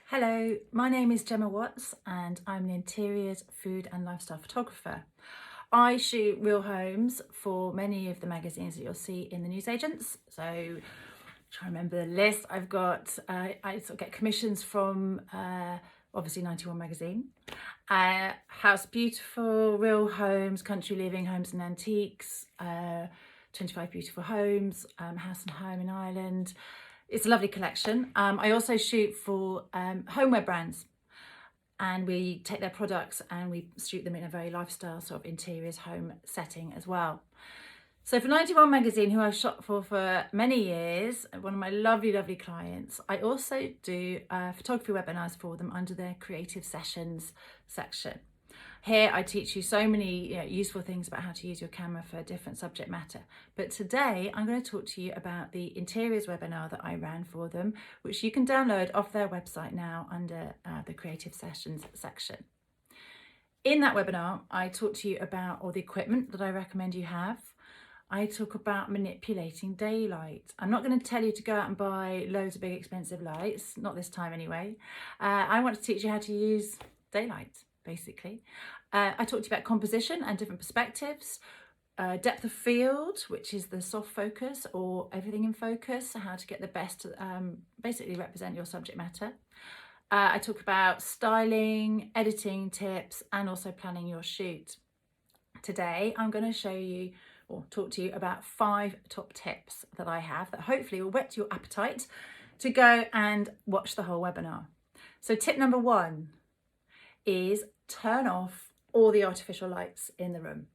Hello, my name is Gemma Watts and I'm an interiors, food and lifestyle photographer. I shoot real homes for many of the magazines that you'll see in the newsagents. So try to remember the list. I've got, I sort of get commissions from obviously 91 magazine, House Beautiful, Real Homes, Country Living, Homes and Antiques, 25 Beautiful Homes, House and Home in Ireland. It's a lovely collection. I also shoot for homeware brands, and we take their products and we shoot them in a very lifestyle sort of interiors home setting as well. So for 91 magazine, who I've shot for many years, one of my lovely clients, I also do photography webinars for them under their creative sessions section. Here I teach you so many useful things about how to use your camera for a different subject matter. But today I'm going to talk to you about the interiors webinar that I ran for them, which you can download off their website now under the creative sessions section. In that webinar, I talk to you about all the equipment that I recommend you have. I talk about manipulating daylight. I'm not going to tell you to go out and buy loads of big expensive lights, not this time anyway. I want to teach you how to use daylight, basically. I talked to you about composition and different perspectives, depth of field, which is the soft focus or everything in focus, so how to get the best, basically represent your subject matter. I talk about styling, editing tips, and also planning your shoot. Today, I'm going to show you or talk to you about 5 top tips that I have that hopefully will whet your appetite to go and watch the whole webinar. So tip number 1 is turn off all the artificial lights in the room.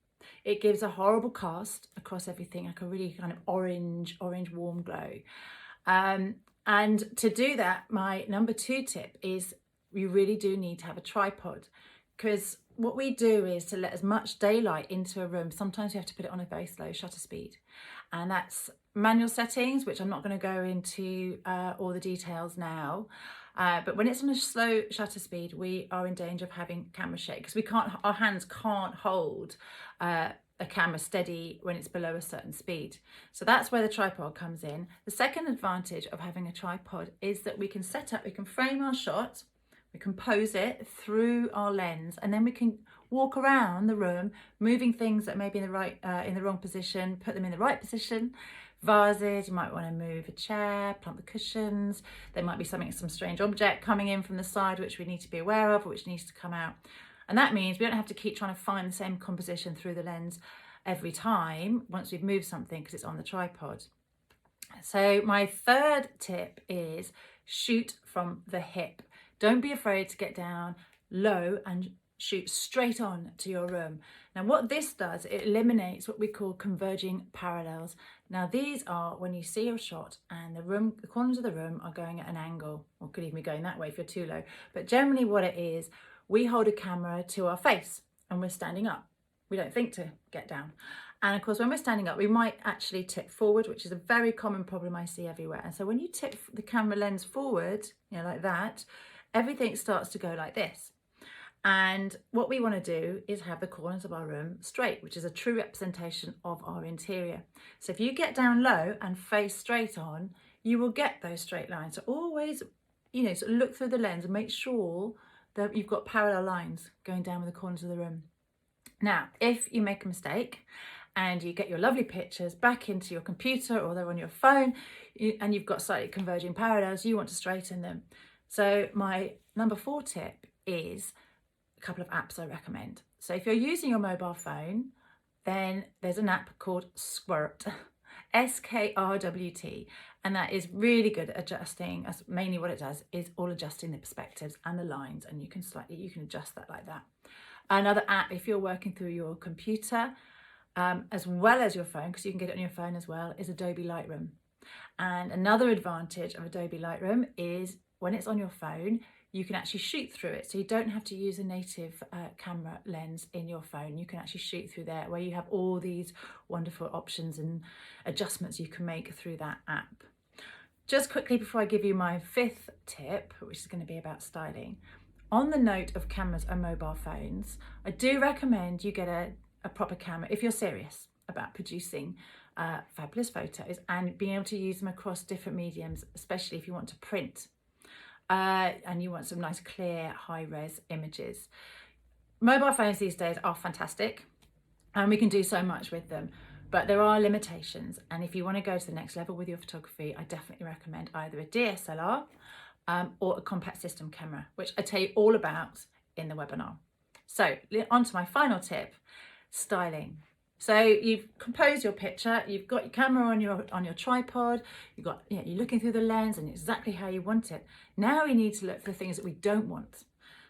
It gives a horrible cast across everything, like a really kind of orange warm glow. And to do that, my number 2 tip is you really do need to have a tripod, because what we do is to let as much daylight into a room. Sometimes we have to put it on a very slow shutter speed, and that's manual settings, which I'm not going to go into all the details now. But when it's on a slow shutter speed, we are in danger of having camera shake, because our hands can't hold a camera steady when it's below a certain speed. So that's where the tripod comes in. The second advantage of having a tripod is that we can frame our shot, we can pose it through our lens, and then we can walk around the room, moving things that may be in the wrong position, put them in the right position. Vases, you might want to move a chair, plant the cushions. There might be some strange object coming in from the side which we need to be aware of, or which needs to come out. And that means we don't have to keep trying to find the same composition through the lens every time once we've moved something, because it's on the tripod. So my third tip is shoot from the hip. Don't be afraid to get down low and shoot straight on to your room. Now what this does, it eliminates what we call converging parallels. Now these are when you see a shot and the corners of the room are going at an angle, or could even be going that way if you're too low. But generally what it is, we hold a camera to our face and we're standing up. We don't think to get down. And of course, when we're standing up, we might actually tip forward, which is a very common problem I see everywhere. And so when you tip the camera lens forward, like that, everything starts to go like this. And what we want to do is have the corners of our room straight, which is a true representation of our interior. So if you get down low and face straight on, you will get those straight lines. So always, sort of look through the lens and make sure that you've got parallel lines going down with the corners of the room. Now, if you make a mistake and you get your lovely pictures back into your computer or they're on your phone and you've got slightly converging parallels, you want to straighten them. So my number 4 tip is a couple of apps I recommend. So if you're using your mobile phone, then there's an app called SKWRT, SKWRT, and that is really good at adjusting. That's mainly what it does, is all adjusting the perspectives and the lines, and you can adjust that like that. Another app, if you're working through your computer as well as your phone, because you can get it on your phone as well, is Adobe Lightroom. And another advantage of Adobe Lightroom is when it's on your phone, you can actually shoot through it. So you don't have to use a native camera lens in your phone. You can actually shoot through there, where you have all these wonderful options and adjustments you can make through that app. Just quickly before I give you my 5th tip, which is going to be about styling, on the note of cameras and mobile phones, I do recommend you get a proper camera if you're serious about producing fabulous photos and being able to use them across different mediums, especially if you want to print. and you want some nice clear high-res images. Mobile phones these days are fantastic and we can do so much with them, but there are limitations. And if you want to go to the next level with your photography, I definitely recommend either a DSLR or a compact system camera, which I tell you all about in the webinar. So on to my final tip, styling. So you've composed your picture, you've got your camera on your tripod, you're looking through the lens and exactly how you want it. Now we need to look for things that we don't want.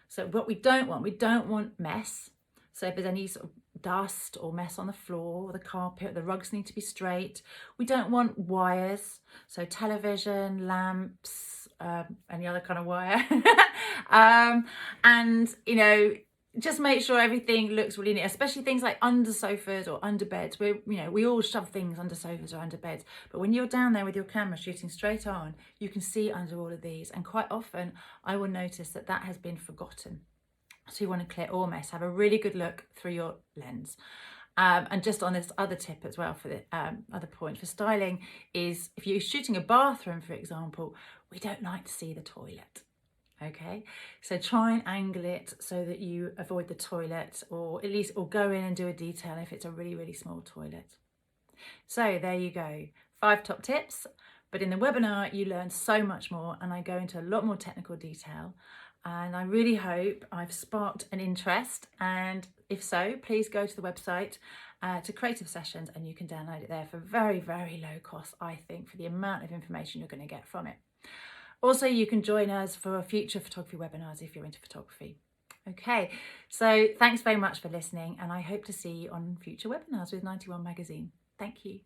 So what we don't want mess. So if there's any sort of dust or mess on the floor or the carpet, the rugs need to be straight. We don't want wires, so television, lamps, any other kind of wire. And just make sure everything looks really neat, especially things like under sofas or under beds. We all shove things under sofas or under beds, but when you're down there with your camera shooting straight on, you can see under all of these, and quite often I will notice that has been forgotten. So you want to clear all mess, have a really good look through your lens. And just on this other tip as well, for the other point for styling, is if you're shooting a bathroom, for example, we don't like to see the toilet. Okay, so try and angle it so that you avoid the toilet, or at least go in and do a detail if it's a really, really small toilet. So there you go, 5 top tips. But in the webinar, you learn so much more, and I go into a lot more technical detail. And I really hope I've sparked an interest. And if so, please go to the website to Creative Sessions, and you can download it there for very, very low cost, I think, for the amount of information you're going to get from it. Also, you can join us for future photography webinars if you're into photography. Okay, so thanks very much for listening, and I hope to see you on future webinars with 91 Magazine. Thank you.